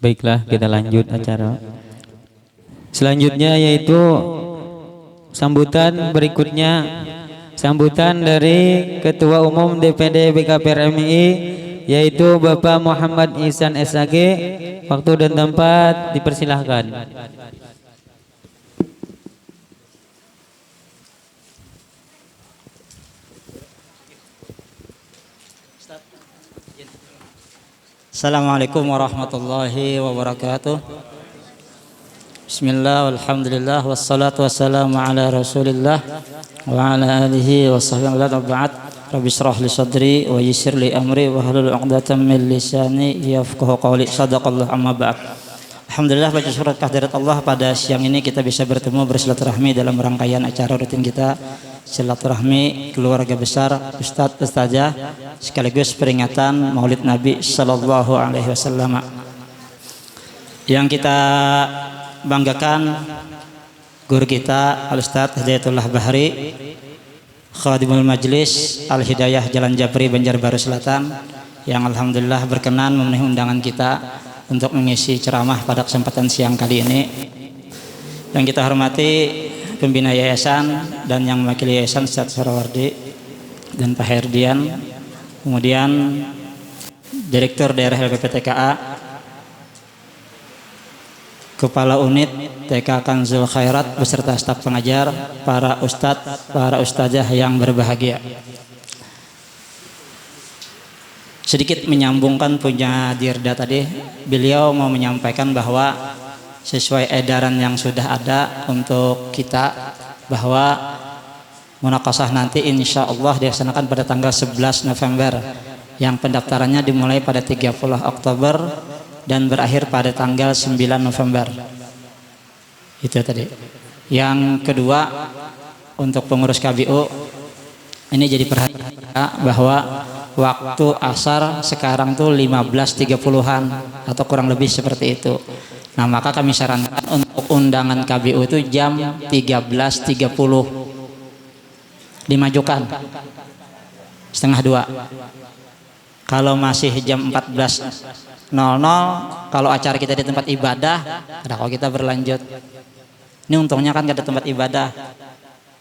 Baiklah, kita lanjut acara. Selanjutnya yaitu sambutan berikutnya, sambutan dari Ketua Umum DPD BKPR MI yaitu Bapak Muhammad Ihsan SAG. Waktu dan tempat dipersilahkan. Assalamualaikum warahmatullahi wabarakatuh. Bismillah, walhamdulillah, wassalatu wassalamu ala rasulillah wa ala alihi wa sahbihi wa ba'd. Rabbi syrah li sadri wa yassir li amri wa hlul 'uqdatam min lisani yafqahu qawli. Shadaqallah, amma ba'd. Alhamdulillah, baca surat kehadirat Allah pada siang ini kita bisa bertemu bersilaturahmi dalam rangkaian acara rutin kita, silaturahmi keluarga besar Ustadz Ustazah sekaligus peringatan Maulid Nabi Sallallahu Alaihi Wasallam. Yang kita banggakan guru kita Al Ustadz Hidayatullah Bahri, Khadimul Majlis Al Hidayah Jalan Japri Banjarbaru Selatan, yang alhamdulillah berkenan memenuhi undangan kita untuk mengisi ceramah pada kesempatan siang kali ini. Yang kita hormati pembina yayasan dan yang mewakili yayasan Ustadz Sarawardi dan Pak Herdian, kemudian Direktur Daerah LPPTKA, Kepala Unit TK Kanzul Khairat beserta staf pengajar, para ustadz, para ustazah yang berbahagia. Sedikit menyambungkan punya Dirda tadi, beliau mau menyampaikan bahwa sesuai edaran yang sudah ada untuk kita, bahwa munakasah nanti insya Allah dilaksanakan pada tanggal 11 November, yang pendaftarannya dimulai pada 30 Oktober dan berakhir pada tanggal 9 November. Itu tadi. Yang kedua, untuk pengurus KBU ini jadi perhatian bahwa waktu asar sekarang tuh 15.30-an atau kurang lebih seperti itu. Nah, maka kami sarankan untuk undangan KBU itu jam 13.30 dimajukan setengah 2. Kalau masih jam 14.00, kalau acara kita di tempat ibadah, ada kalau kita berlanjut. Ini untungnya kan ada tempat ibadah.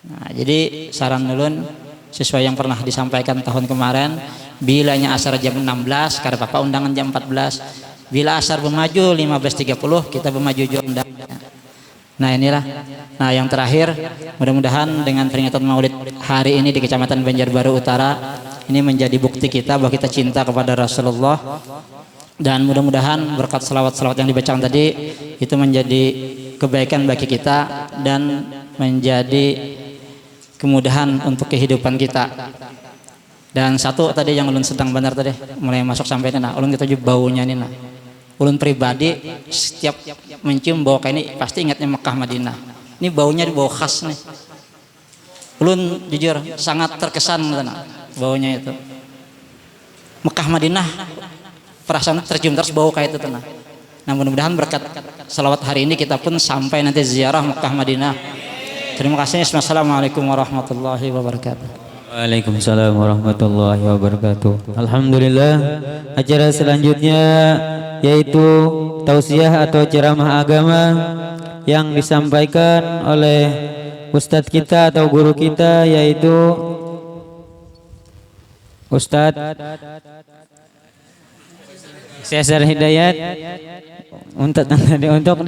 Nah, jadi saran ulun sesuai yang pernah disampaikan tahun kemarin, bilanya asar jam 16, karena Bapak undangan jam 14. Bila asar bermaju 15.30, kita bermaju jam undangannya. Nah, inilah. Nah, yang terakhir, mudah-mudahan dengan peringatan Maulid hari ini di Kecamatan Banjarbaru Utara, ini menjadi bukti kita bahwa kita cinta kepada Rasulullah, dan mudah-mudahan berkat selawat-selawat yang dibacakan tadi itu menjadi kebaikan bagi kita dan menjadi kemudahan untuk kehidupan kita. Dan satu tadi yang ulun sedang benar tadi mulai masuk sampai ini, nah ulun kita juga baunya ini, nah ulun pribadi setiap mencium bau kayak ini pasti ingatnya Mekah Madinah. Ini baunya bau khas nih. Ulun jujur sangat terkesan nah, baunya itu Mekah Madinah, perasaan tercium terus bau kayak itu tenang. Nah, mudah-mudahan berkat salawat hari ini kita pun sampai nanti ziarah Mekah Madinah. Terima kasih. Assalamualaikum warahmatullahi wabarakatuh. Waalaikumsalam warahmatullahi wabarakatuh. Alhamdulillah, acara selanjutnya yaitu tausiah atau ceramah agama yang disampaikan oleh ustadz kita atau guru kita, yaitu Ustadz Cesar Hidayat. Untuk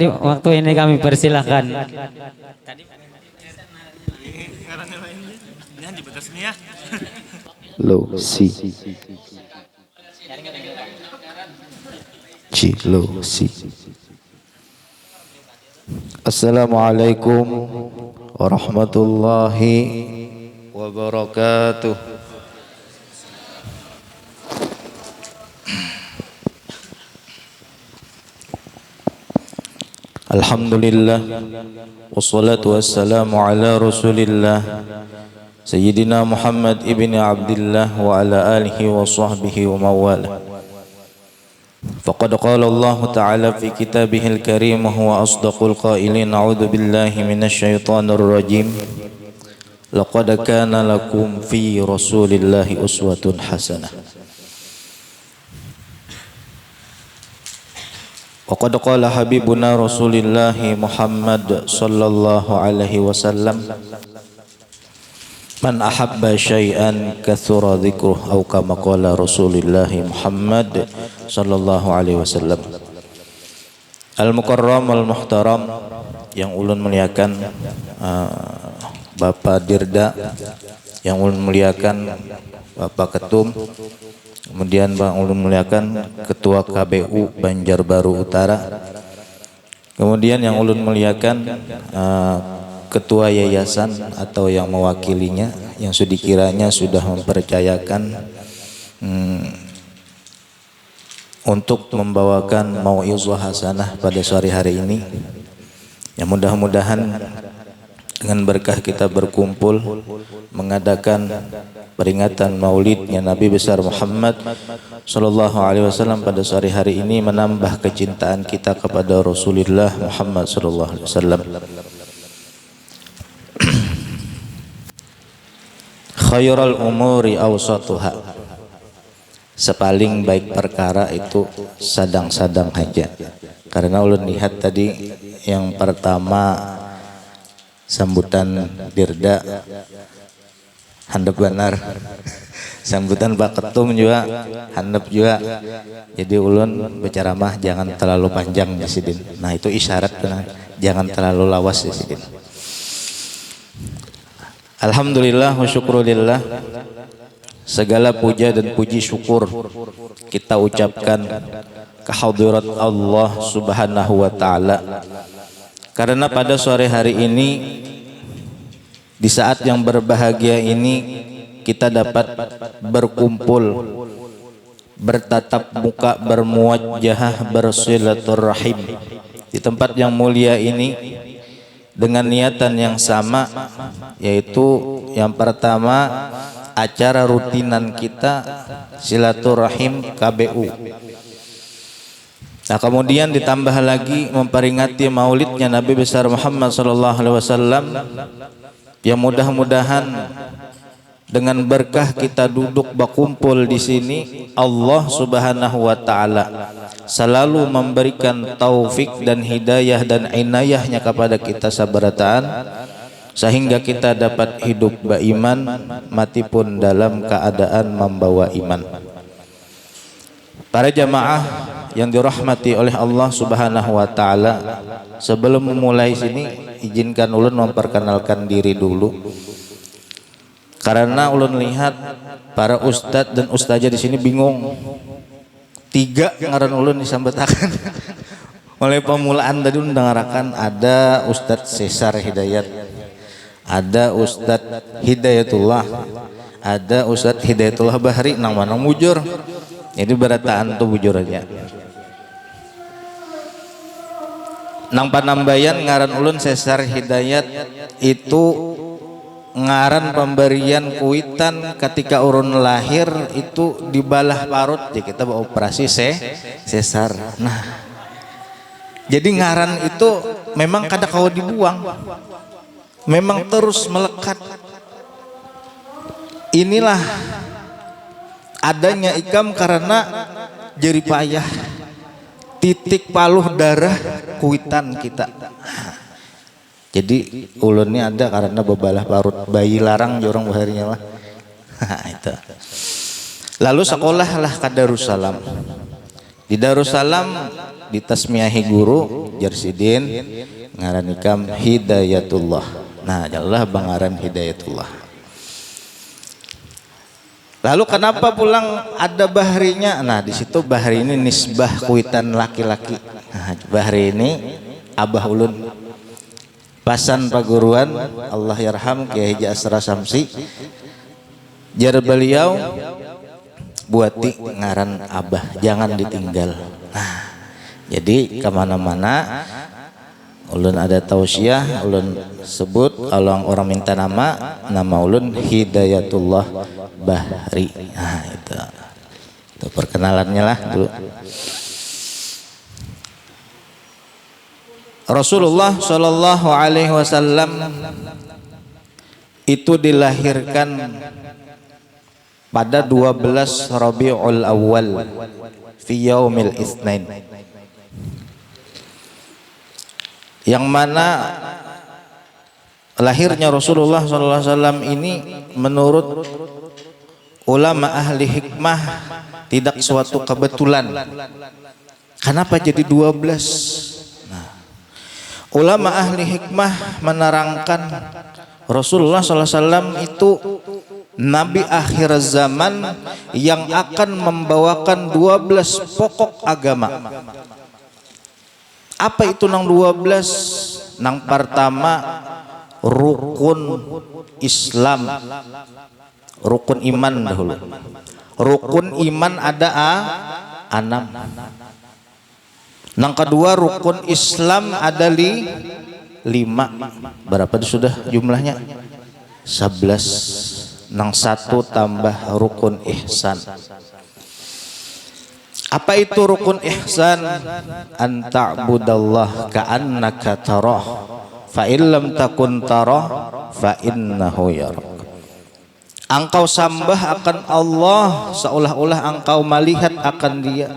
di waktu ini kami persilahkan. Low C G low C. Assalamualaikum warahmatullahi wabarakatuh. Alhamdulillah, wassalatu wassalamu ala rasulillah Sayyidina Muhammad ibn Abdullah wa ala alihi wa sahbihi wa mawala. Faqad qala Allah Ta'ala fi kitabihil karim wa huwa asdaqul qailin. A'udzu billahi minasy syaithanir rajim. Laqad kana lakum fi Rasulillahi uswatun hasanah. Wa qad qala habibuna Rasulillah Muhammad sallallahu alaihi wasallam, man ahabba syai'an kathura dzikruh, atau kama qala Rasulullah Muhammad sallallahu alaihi wasallam. Al-Mukarram al-Muhtaram, yang ulun muliakan Bapak Dirda, yang ulun muliakan Bapak Ketum, kemudian Bang ulun muliakan Ketua KBU Banjarbaru Utara, kemudian yang ulun muliakan Ketua Yayasan atau yang mewakilinya, yang sekiranya sudah mempercayakan untuk membawakan mau'izah hasanah pada sore hari ini. Ya, mudah-mudahan dengan berkah kita berkumpul mengadakan peringatan maulidnya Nabi besar Muhammad sallallahu alaihi wasallam pada sore hari ini, menambah kecintaan kita kepada Rasulullah Muhammad sallallahu alaihi wasallam. Khairul umuri awsatuha, sepaling baik perkara itu sadang-sadang aja. Karena ulun lihat tadi yang pertama sambutan Dirda handap benar, sambutan Pak Ketum juga handap juga. Jadi ulun berceramah jangan terlalu panjang di sini. Nah itu isyarat benar, jangan terlalu lawas di sini. Alhamdulillah wa syukrulillah, segala puja dan puji syukur kita ucapkan kehadirat Allah Subhanahu wa taala, karena pada sore hari ini, di saat yang berbahagia ini, kita dapat berkumpul, bertatap muka, bermuwajjahah, bersilaturahim di tempat yang mulia ini dengan niatan yang sama, yaitu yang pertama acara rutinan kita silaturahim KBU. Nah kemudian ditambah lagi memperingati maulidnya Nabi besar Muhammad sallallahu alaihi wasallam, yang mudah-mudahan dengan berkah kita duduk berkumpul di sini, Allah Subhanahu wa taala selalu memberikan taufik dan hidayah dan inayahnya kepada kita sabarataan, sehingga kita dapat hidup beriman, mati pun dalam keadaan membawa iman. Para jamaah yang dirahmati oleh Allah Subhanahu wa taala, sebelum memulai sini izinkan ulun memperkenalkan diri dulu. Karena ulun lihat para ustadz dan ustazah di sini bingung. 3 ngaran ulun disambetakan. Mulai pemulaan tadi ulun dengarkan ada Ustadz Cesar Hidayat, ada Ustadz Hidayatullah, ada Ustadz Hidayatullah Bahri, nang mana mujur. Jadi berataan tuh bujur aja. Nang panambayan ngaran ulun Cesar Hidayat itu ngaran pemberian kuitan ketika urun lahir itu dibalah parut, jadi kita operasi sesar. Nah, jadi ngaran itu memang kada kau dibuang, memang terus melekat. Inilah adanya ikam karena jeri payah, titik paluh darah kuitan kita. Jadi ulunnya ada karena bebalah parut, bayi larang jorong baharinya lah. Itu. Lalu sekolahlah ke Darussalam. Di Darussalam ditasmiahi guru Jarsidin ngaran ikam Hidayatullah. Nah, adalah bangaran Hidayatullah. Lalu kenapa pulang ada bahrinya? Nah, di situ bahri ini nisbah kuitan laki-laki. Nah, bahri ini abah ulun. Pasan paguruan Allah yarham Kiai Haji Asra Samsi, jar beliau buati ngaran abah jangan ditinggal. Nah, jadi kemana-mana ulun ada tausiah, ulun sebut orang minta nama ulun Hidayatullah Bahri. Nah, itu perkenalannya lah dulu. Rasulullah Shallallahu Alaihi Wasallam itu dilahirkan pada 12 Rabiul Awal fi yaumil Itsnain. yang mana lahirnya Rasulullah SAW ini menurut ulama ahli hikmah tidak suatu kebetulan. Kenapa jadi 12? Nah, ulama ahli hikmah menerangkan Rasulullah SAW itu Nabi akhir zaman yang akan membawakan 12 pokok agama. Apa itu nang 12? Nang pertama rukun Islam, rukun iman dahulu. Rukun iman ada 6. Nang kedua rukun Islam ada 5. Berapa sudah jumlahnya? 11. Nang 1 tambah rukun ihsan. Apa itu rukun ihsan? An ta'budallah ka'annaka tarah fa illam takun tarah fa innahu yarak. Engkau sembah akan Allah seolah-olah engkau melihat akan Dia.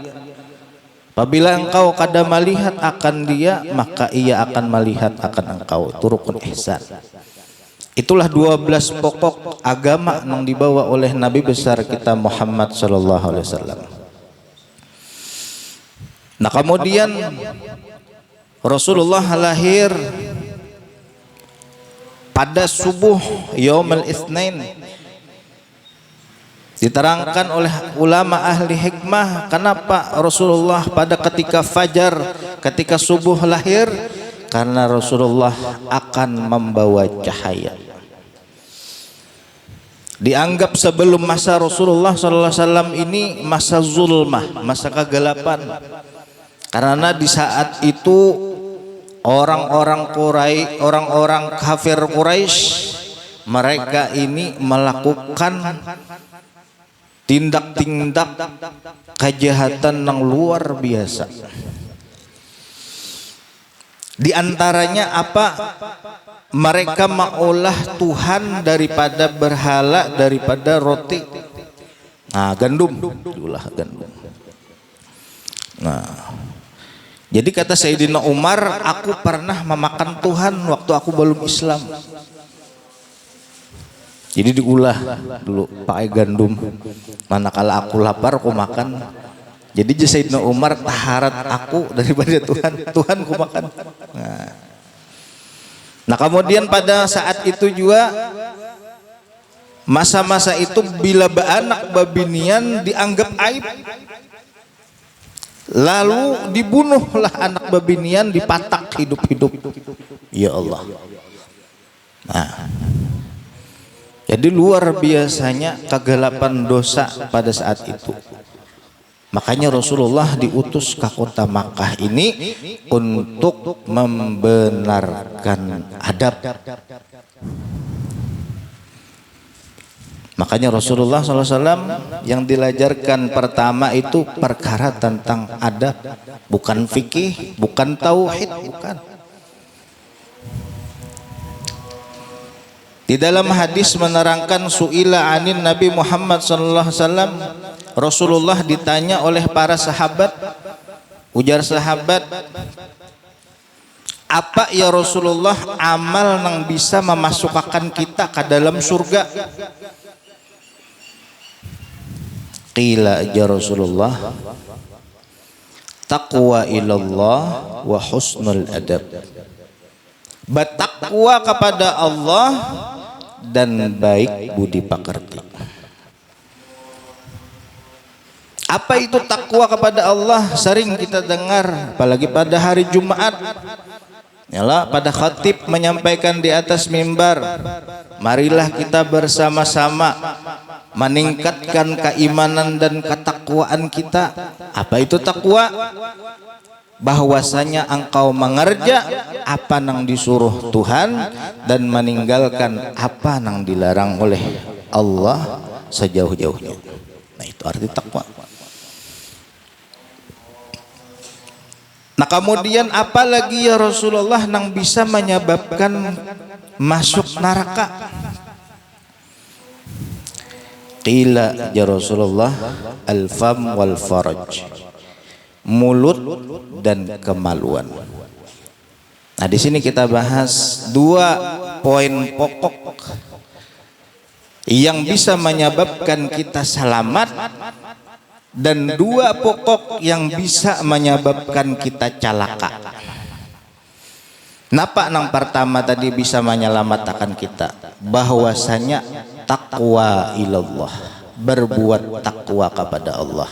Apabila engkau kada melihat akan Dia, maka Ia akan melihat akan engkau. Itu rukun ihsan. Itulah 12 pokok agama yang dibawa oleh Nabi besar kita Muhammad sallallahu alaihi wasallam. Nah, kemudian Rasulullah lahir pada subuh yaumul Itsnain. Diterangkan oleh ulama ahli hikmah kenapa Rasulullah pada ketika fajar, ketika subuh lahir, karena Rasulullah akan membawa cahaya. Dianggap sebelum masa Rasulullah SAW ini masa zulmah, masa kegelapan. Karena di saat itu orang-orang Quraisy, orang-orang kafir Quraisy, mereka ini melakukan tindak-tindak kejahatan yang luar biasa. Di antaranya apa? Mereka mengolah Tuhan daripada berhala, daripada roti. Nah, gandum, diolah gandum. Nah, jadi kata Sayyidina Umar, aku pernah memakan Tuhan waktu aku belum Islam. Jadi diulah dulu pakai gandum. Manakala aku lapar aku makan. Jadi Sayyidina Umar taharat aku daripada Tuhan. Tuhan ku makan. Nah, kemudian pada saat itu juga masa-masa itu bila anak babinian dianggap aib, lalu dibunuhlah anak babinian, dipatak hidup-hidup. Ya Allah. Nah, jadi luar biasanya kegelapan dosa pada saat itu. Makanya Rasulullah diutus ke kota Makkah ini untuk membenarkan adab. Makanya Rasulullah SAW yang diajarkan pertama itu perkara tentang adab, bukan fikih, bukan tauhid, bukan. Di dalam hadis menerangkan su'ila anin Nabi Muhammad sallallahu alaihi wasallam, Rasulullah ditanya oleh para sahabat, ujar sahabat, apa ya Rasulullah amal yang bisa memasukkan kita ke dalam surga? Qila ya Rasulullah, taqwa ilallah wa husnul adab. Bertakwa kepada Allah dan baik budi pekerti. Apa itu takwa kepada Allah? Sering kita dengar, apalagi pada hari Jumat. Yalah, pada khatib menyampaikan di atas mimbar, marilah kita bersama-sama meningkatkan keimanan dan ketakwaan kita. Apa itu takwa? Bahwasanya engkau mengerja apa yang disuruh Tuhan dan meninggalkan apa yang dilarang oleh Allah sejauh-jauhnya. Nah, itu arti takwa. Nah, kemudian apalagi ya Rasulullah yang bisa menyebabkan masuk neraka? Qila ya Rasulullah, al-fam wal faraj, mulut dan kemaluan. Nah, di sini kita bahas 2 poin pokok yang bisa menyebabkan kita selamat dan 2 pokok yang bisa menyebabkan kita celaka. Napa nang pertama tadi bisa menyelamatkan kita? Bahwasanya takwa ilallah, berbuat takwa kepada Allah.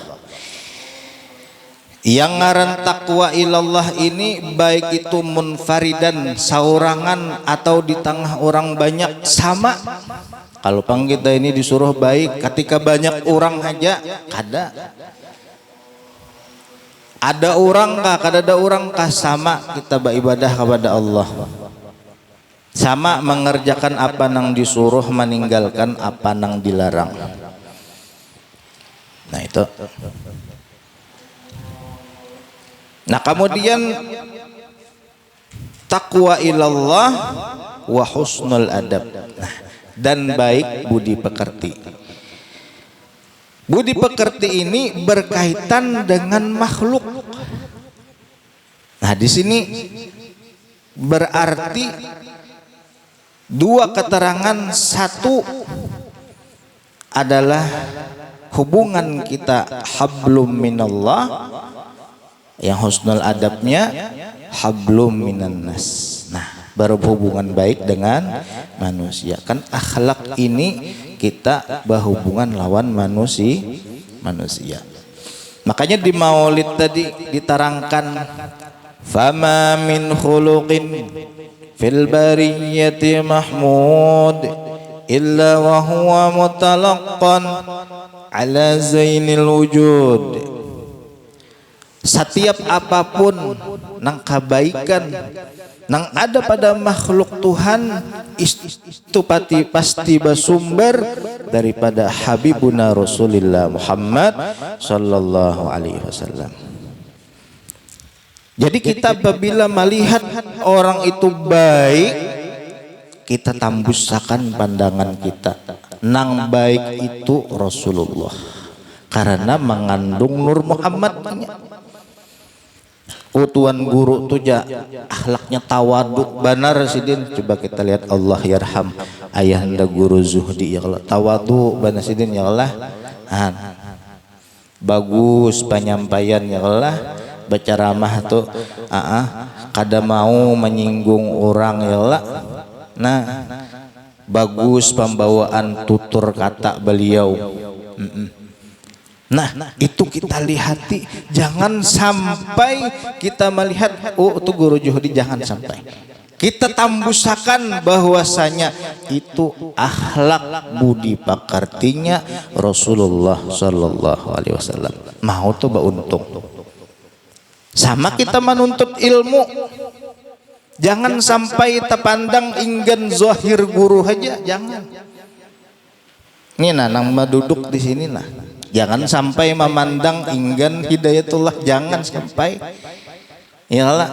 Yang ngaran takwa ilallah ini baik itu munfaridan, saurangan atau di tengah orang banyak sama. Kalau pang kita ini disuruh baik ketika banyak orang aja kada. Ada orang kah, kada ada orang kah, sama kita beribadah kepada Allah. Sama mengerjakan apa nang disuruh, meninggalkan apa nang dilarang. Nah itu. Nah kemudian takwa ilallah wa husnul adab. Nah, dan baik budi pekerti. Budi pekerti ini berkaitan dengan makhluk. Nah, di sini berarti 2 keterangan. Satu adalah hubungan kita hablum minallah, yang husnul adabnya hablum minan nas. Nah, berhubungan baik dengan manusia. Kan akhlak ini kita berhubungan lawan manusia. Makanya di Maulid tadi diterangkan, fama min khuluqin fil bariyati mahmud illa wa huwa mutalaqqan ala zainil wujud. Setiap apapun nang kebaikan nang ada pada makhluk Tuhan itu pasti bersumber daripada Habibuna Rasulullah Muhammad sallallahu alaihi wasallam. Jadi kita apabila melihat orang itu baik, kita tambuskan pandangan kita nang baik itu Rasulullah, karena mengandung Nur Muhammadnya. Tuan guru tuh akhlaknya tawadu benar sidin. Coba kita lihat, Allah yarham ayahanda guru Zuhdi ya Allah, tawadu benar sidin ya Allah. Bagus penyampaian ya Allah, berceramah tuh kada mau menyinggung orang ya Allah. Nah, bagus pembawaan tutur kata beliau. Nah, itu kita lihati. Jangan sampai kita melihat, oh itu guru Zuhdi, jangan sampai. Kita tambusakan bahwasanya itu akhlak budi pekertinya Rasulullah sallallahu alaihi wasallam. Mau tuh untung. Sama kita menuntut ilmu. Jangan sampai terpandang inggan zahir guru aja, jangan. Ini nang duduk di sini nah. Jangan sampai memandang inggan hidayatullah, jangan sampai. Yalah,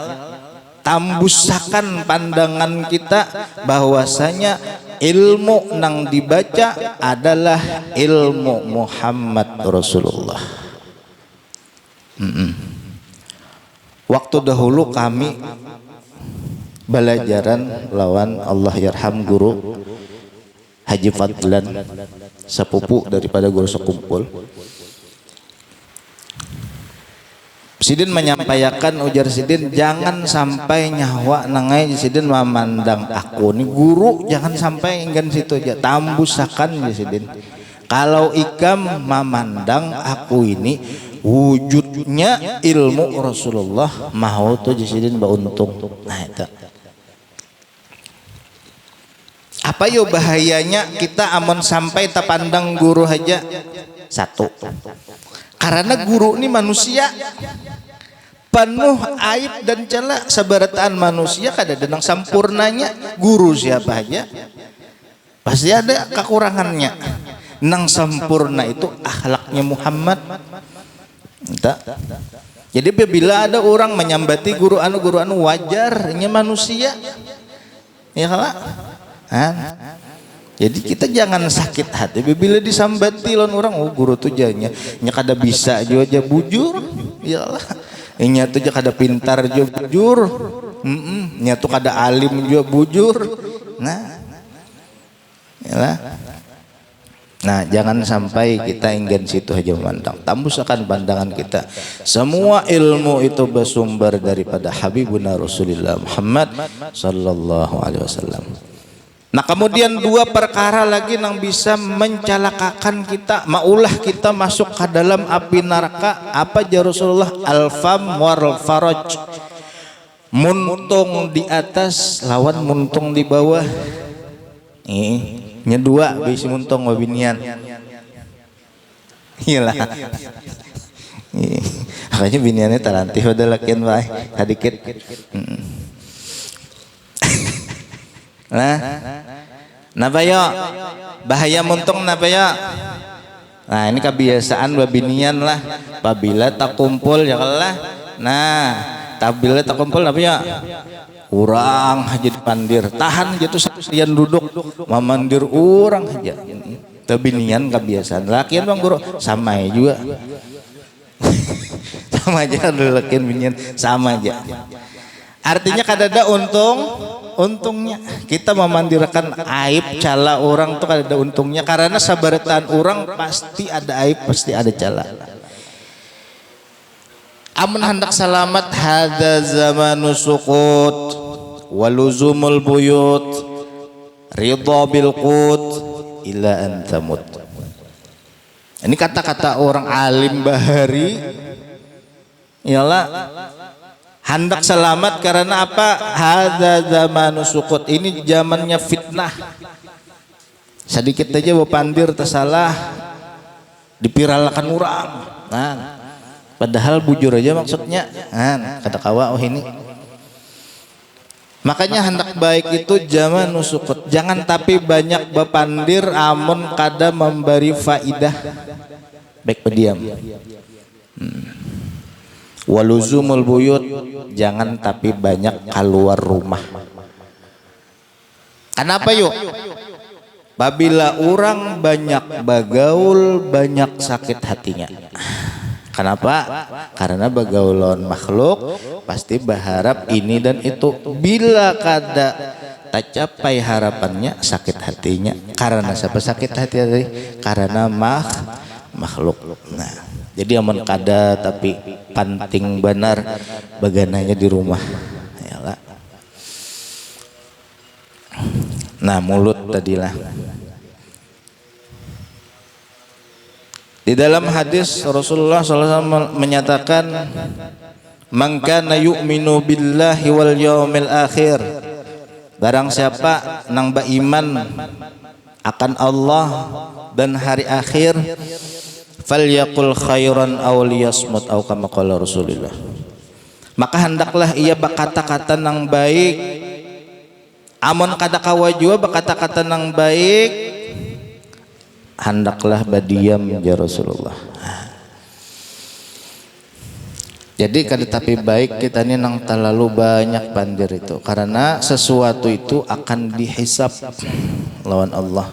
tambusakan pandangan kita bahwasanya ilmu nang dibaca adalah ilmu Muhammad Rasulullah. Waktu dahulu kami belajaran lawan Allah yarham guru Haji Fadlan, sepupu daripada guru sekumpul. Sidin menyampaikan, ujar Sidin, jangan sampai nyawa nangai Sidin memandang aku nih guru, jangan sampai enggan situ aja, tambusakan ya Sidin. Kalau ikam memandang aku ini wujudnya ilmu Rasulullah, mau tuh Sidin beruntung. Nah itu. Apa yo bahayanya kita amon sampai terpandang guru aja? Satu, karena guru ini manusia, penuh aib dan celah. Seberataan manusia kada ada nang sempurnanya. Guru siapa aja pasti ada kekurangannya. Nang sempurna itu akhlaknya Muhammad. Entah. Jadi bila ada orang menyambati guru anu wajarnya manusia, ya kalah. Jadi kita jangan sakit hati bila disambati lawan orang, oh guru tuh janya kada bisa aja bujur, iyalah. Inya tuh kada pintar aja bujur. nya tuh kada alim juga bujur. Nah, yalah. Nah, jangan sampai kita ingin situ aja memandang. Tambuskan pandangan kita. Semua ilmu itu bersumber daripada Habibuna Rasulullah Muhammad sallallahu alaihi wasallam. Nah, kemudian dua perkara lagi yang bisa mencelakakan kita, maulah kita masuk ke dalam api neraka. Apa ya Rasulullah? Al-fam wal faraj. Muntung di atas lawan muntung di bawah. Nya dua bisi muntung wabinian. Iyalah. Makanya biniannya talantih udah lakian bae kadikit. Napa yo? Bahaya muntung napa yo? Nah, ini kebiasaan wabinian lah. Apabila tak kumpul ya kalah. Nah, apabila tak kumpul napa yo? Urang aja dipandir, tahan gitu sekalian duduk memandir urang aja. Tebinian kebiasaan. Lakian bang guru sama juga. Sama aja lakian binian sama aja. Artinya kadada untungnya kita memandirkan aib cala orang tuh kadada untungnya karena sabaratan orang pasti ada aib, pasti ada cala. Amun hendak selamat hadza zamanu suqut waluzumul buyut ridha bil qut ila an tamut. Ini kata-kata orang alim bahari ialah hendak selamat karena apa? Hadza zamanu suqut, ini zamannya fitnah. Sedikit aja bepandir tersalah dipiralkan orang. Nah, padahal bujur aja maksudnya. Nah, kata kawa oh ini. Makanya hendak baik itu zaman nusukut. Jangan tapi banyak bepandir amun kada memberi faidah. Baik pendiam. Waluzumul buyut, jangan tapi banyak keluar rumah. Kenapa yuk? Babila orang banyak bagaul, banyak sakit hatinya. Kenapa? Karena bagaulan makhluk pasti berharap ini dan itu. Bila kada tak capai harapannya, sakit hatinya. Karena siapa sakit hati tadi? Karena makhluk. Nah, jadi aman kada tapi penting benar bagananya di rumah. Yalah. Nah, mulut tadilah. Di dalam hadis Rasulullah SAW menyatakan, "Man kana yu'minu billahi wal yaumil akhir." Barang siapa nang beriman akan Allah dan hari akhir, falyaqul khairan aw liyasmut aw kama qala Rasulullah. Maka hendaklah ia berkata-kata nang baik. Amun kada kawa jua berkata-kata nang baik, hendaklah badiam ya Rasulullah. Jadi kada tapi baik kita ini nang terlalu banyak bandir itu, karena sesuatu itu akan dihisap lawan Allah.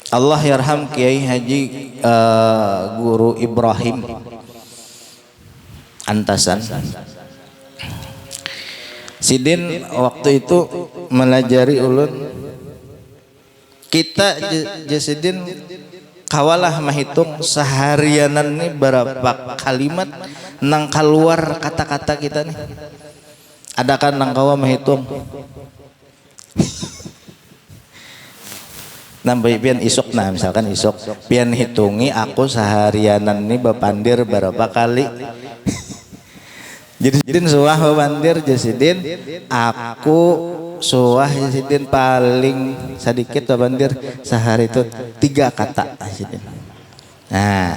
Allah yarham Kiai Haji Guru Ibrahim Antasan. Sidin waktu itu melajari ulun, kita jasidin kawalah menghitung seharianan nih berapa kalimat nang keluar kata-kata kita nih. Ada kan nang kawa menghitung nambah pian isok, nah misalkan isok pian hitungi aku seharianan nih bepandir berapa kali. Jadi suah bepandir jasidin aku suah jasidin paling sedikit bepandir sehari itu 3 kata jasidin. Nah,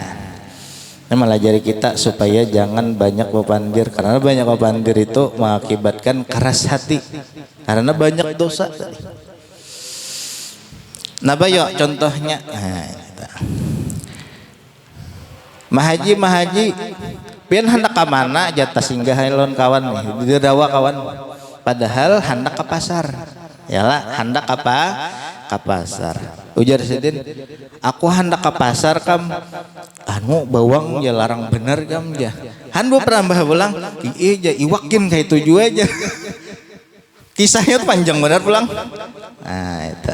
ini melajari kita supaya jangan banyak bepandir, karena banyak bepandir itu mengakibatkan keras hati, karena banyak dosa. Nah, bayo contohnya, mahaji pian hendak ke mana jatah singgah lawan kawan nih di dawa kawan, padahal hendak ke pasar. Yalah, hendak apa? Ke pasar. Ujar Sidin, aku hendak ke pasar kam, anu bawang ya larang bener kam ya. Han pernah bah pulang, iya iwakin kayak tujuh aja. Kisahnya tuh panjang bener pulang. Nah itu,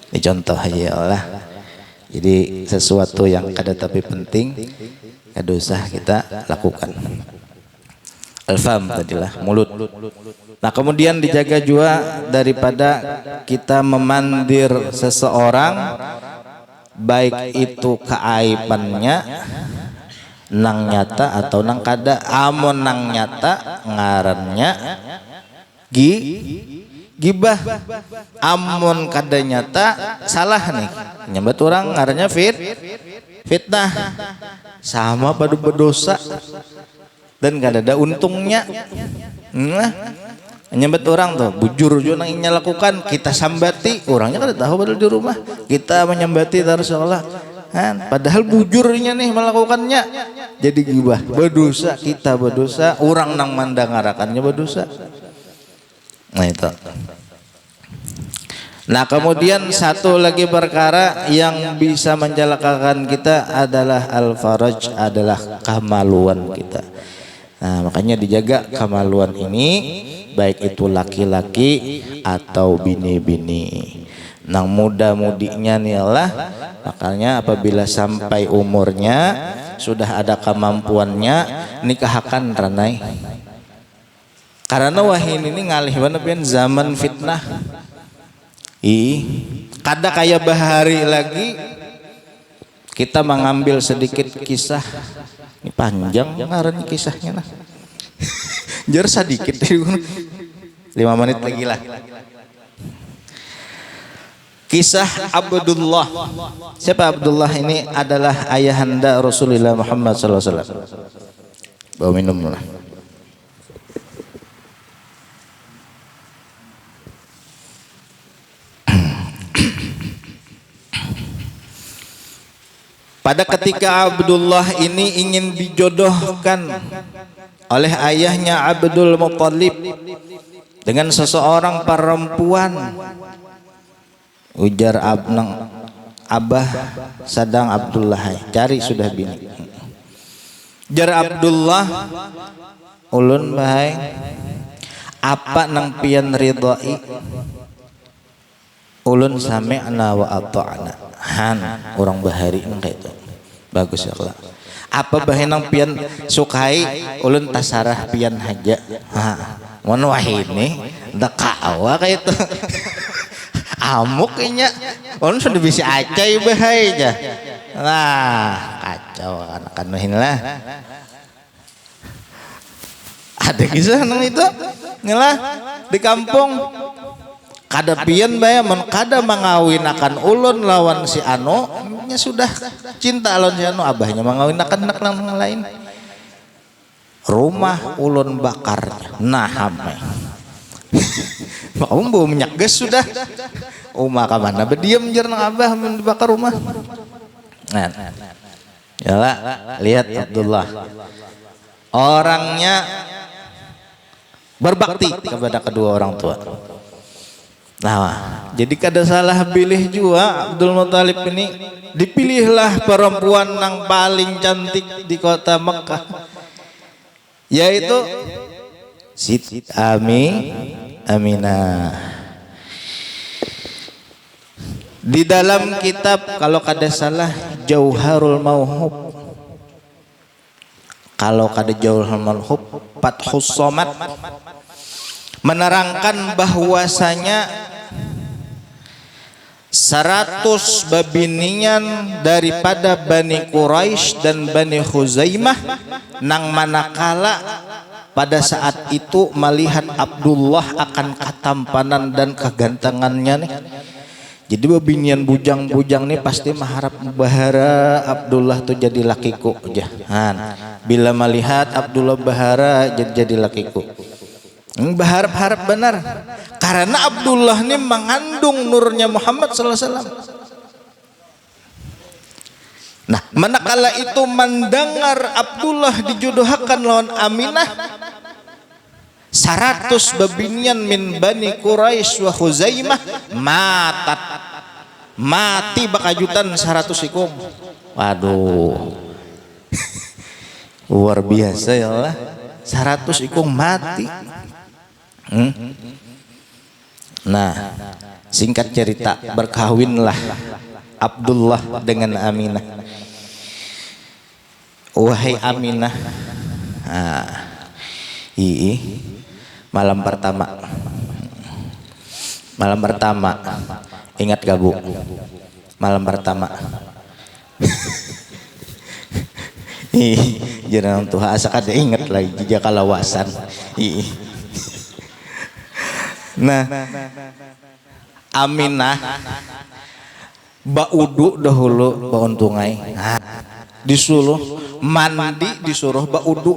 ini contoh aja Allah. Jadi sesuatu yang kada tapi penting, kada usah kita lakukan. Al-fam tadilah mulut. Nah kemudian dijaga juga daripada kita memandir seseorang, baik itu keaibannya nang nyata atau nang kada. Amun nang nyata ngarannya gibah, amun kada nyata salah nih nyambat orang ngarannya fitnah, sama pada berdosa dan kada ada untungnya. Nyambat orang tuh bujur juga nang lakukan, kita sambati orangnya kada tahu padahal di rumah kita menyambati terus Allah padahal bujurnya nih melakukannya, jadi gibah, berdosa, kita berdosa, orang nang mandangarakannya berdosa. Nah itu. Nah kemudian satu lagi perkara yang bisa mencelakakan kita adalah al-faraj, adalah kemaluan kita. Nah makanya dijaga kemaluan ini, baik itu laki-laki atau bini-bini. Nang muda-mudinya nih Allah, makanya apabila sampai umurnya sudah ada kemampuannya, nikahkan ranai. Karena wahin ini ngalih bener zaman fitnah. Kada kayak bahari lagi kita mengambil sedikit kisah. Ini panjang ngaran kisahnya nah. Jar sedikit 5 menit lagi lah. Kisah Abdullah. Siapa Abdullah ini? Adalah ayahanda Rasulullah Muhammad SAW. Bawa minum lah. Pada ketika Abdullah ini ingin dijodohkan oleh ayahnya Abdul Muttalib dengan seseorang perempuan, ujar Abah sadang Abdullah cari sudah bini. Jar Abdullah, ulun bahai apa nang pian ridhai, ulun sami'na wa ata'na. Han orang bahari kayak itu bagus ya Allah. Apa bahe nang pian sukai ulun tasarah pian haja. Mun wahini da kawa kayak itu. Amuk nya. Ulun sudah bisa acai bahe aja. Nah, kacau anak-anak lah. Ada kisah nang itu ngelah di kampung. Kada pian baya men kada mengawinakan ulun lawan si Ano, nya sudah cinta lawan si Ano, abahnya mengawinakan anak lang lain. Rumah ulun bakarnya. Nah hamai. Mau bau minyak gas sudah. Uma ka mana berdiam jar nang abah men dibakar rumah. Nah. Yalah, lihat Abdullah. Orangnya berbakti kepada kedua orang tua. Nah, jadi kada salah pilih juga Abdul Muttalib ini, dipilihlah perempuan yang paling cantik di kota Mekah, yaitu Siti Aminah. Di dalam kitab kalau kada salah Jauharul Mauhub, kalau kada Jauharul Mauhub Fathus Somad menerangkan bahwasanya 100 babinian daripada Bani Quraisy dan Bani Khuzaimah nang manakala pada saat itu melihat Abdullah akan ketampanan dan kegantengannya nih. Jadi babinian bujang-bujang nih pasti mengharap bahara Abdullah tuh jadi lakiku jahan. Bila melihat Abdullah bahara jadi lakiku. Berharap-harap benar karena Abdullah ini mengandung nurnya Muhammad sallallahu alaihi wasallam. Nah, manakala itu mendengar Abdullah dijodohkan lawan Aminah, 100 babinian min Bani Quraisy wa Khuzaimah matat mati bakajutan 100 ikung. Waduh. Luar biasa ya Allah. 100 ikung mati. Nah, singkat cerita, berkawinlah Abdullah dengan Aminah. Wahai Aminah, malam pertama, ingat gak Bu? Malam pertama. Jangan tuh asa kada ingat lagi jejak kalawasan. Nah, Aminah baudu dahulu bauntungai. Disuruh mandi, disuruh baudu.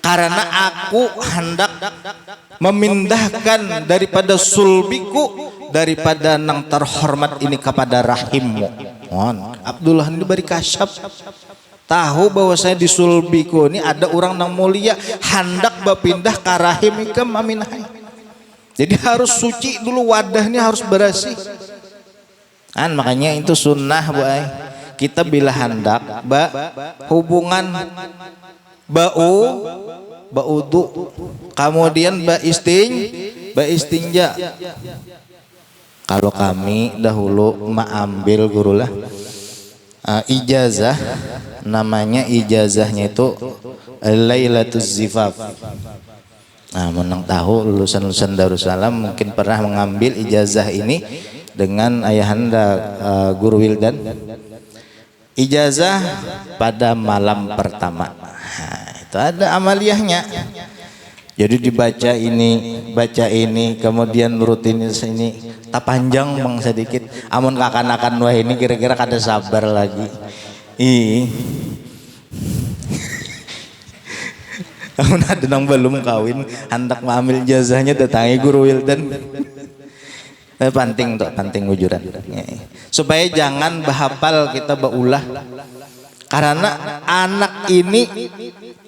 Karena aku hendak memindahkan daripada sulbiku, daripada nang terhormat ini kepada rahimmu. Abdullah ini bari kasyaf, tahu bahwa saya di sulbiku ini ada orang nang mulia, hendak berpindah ke rahim ikam Aminah. Jadi harus suci dulu, wadahnya harus bersih. Makanya itu sunnah Bu ay. Kita bila hendak hubungan baudu, kemudian istinja. Kalau kami dahulu ambil gurulah ijazah, namanya ijazahnya itu Lailatuz Zifaf. Nah, menang tahu lulusan Darussalam mungkin pernah mengambil ijazah ini dengan ayahanda Guru Wildan. Ijazah pada malam pertama. Itu ada amaliyahnya. Jadi dibaca ini, kemudian rutin ini. Tak panjang bang sedikit. Amun kakan-kakan wah ini kira-kira kada sabar lagi. Amun ada nang belum kawin, hendak mengambil jazahnya datangi Guru Wildan. Panting ujuran. Supaya jangan bahapal kita baulah. Karena anak ini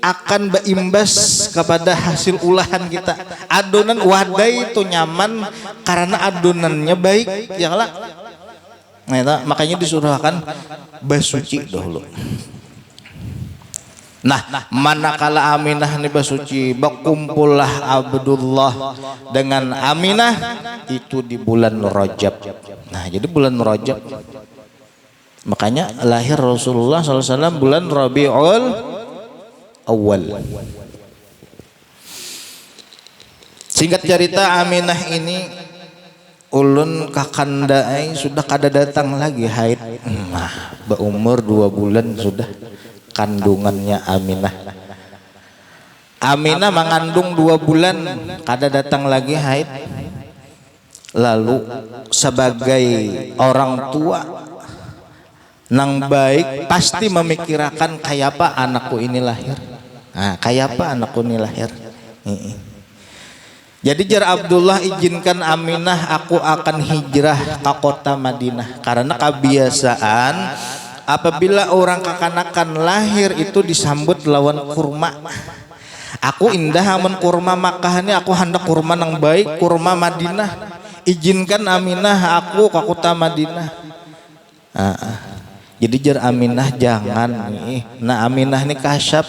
akan berimbas kepada hasil ulahan kita. Adonan wadai itu nyaman karena adonannya baik, ya lah. Nah, makanya disuruhkan basuci dahulu. Nah, manakala Aminah ini basuci, berkumpullah Abdullah dengan Aminah itu di bulan Rajab. Nah, jadi bulan Rajab. Makanya lahir Rasulullah SAW bulan Rabiul Awal. Singkat cerita, Aminah ini ulun kakandai sudah kada datang lagi haid. Nah, berumur 2 bulan sudah kandungannya Aminah. Aminah mengandung 2 bulan kada datang lagi haid. Lalu sebagai orang tua nang baik pasti memikirkan kayak apa anakku ini lahir. Nah, kayak apa anakku ini lahir. Jadi jar Abdullah izinkan Aminah, aku akan hijrah ke kota Madinah. Karena kebiasaan apabila orang kekanakan lahir itu disambut lawan kurma. Aku indah aman kurma Makkah ini, aku hendak kurma nang baik, kurma Madinah. Izinkan Aminah aku ke kota Madinah. Jadi jar Aminah jangan nih. Nah, Aminah ini kasyaf.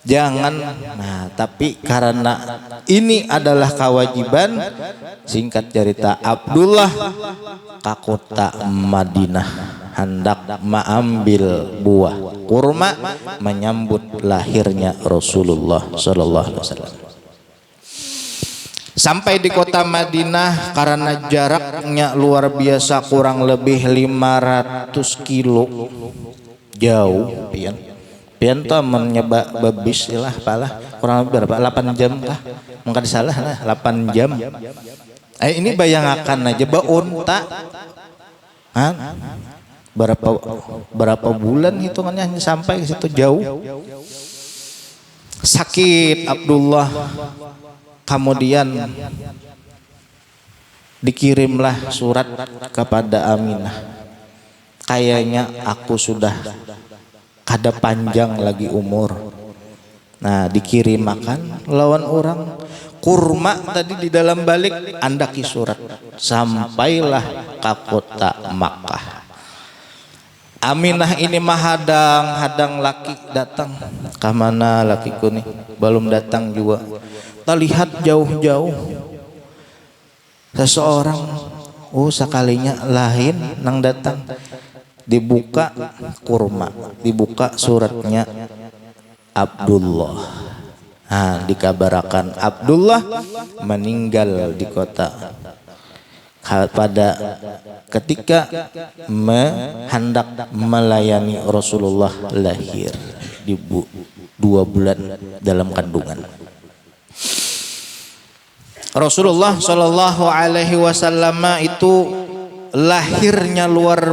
Jangan. Nah, tapi karena ini adalah kewajiban, singkat cerita Abdullah ke kota Madinah hendak mengambil buah kurma menyambut lahirnya Rasulullah sallallahu alaihi wasallam. Sampai di kota Madinah karena jaraknya luar biasa, kurang lebih 500 kilo jauh. Pian tuh menyebab babis lah palah kurang lebih berapa 8 jam kah? Mungkin salah lah 8 jam. Ini bayangkan aja unta. Berapa bulan hitungannya hanya sampai ke situ jauh. Sakit Abdullah. Kemudian dikirimlah surat kepada Aminah. Kayaknya aku sudah kada panjang lagi umur. Nah, dikirim makan lawan orang kurma tadi di dalam balik andaki surat. Sampailah ke kota Makkah. Aminah ini mah hadang laki datang. Kamana lakiku nih? Belum datang juga. Kita lihat jauh-jauh seseorang, sekalinya lain nang datang, dibuka kurma, dibuka suratnya Abdullah. Dikabarakan Abdullah meninggal di kota pada ketika hendak melayani Rasulullah lahir di 2 bulan dalam kandungan. Rasulullah Shallallahu Alaihi Wasallam itu lahirnya luar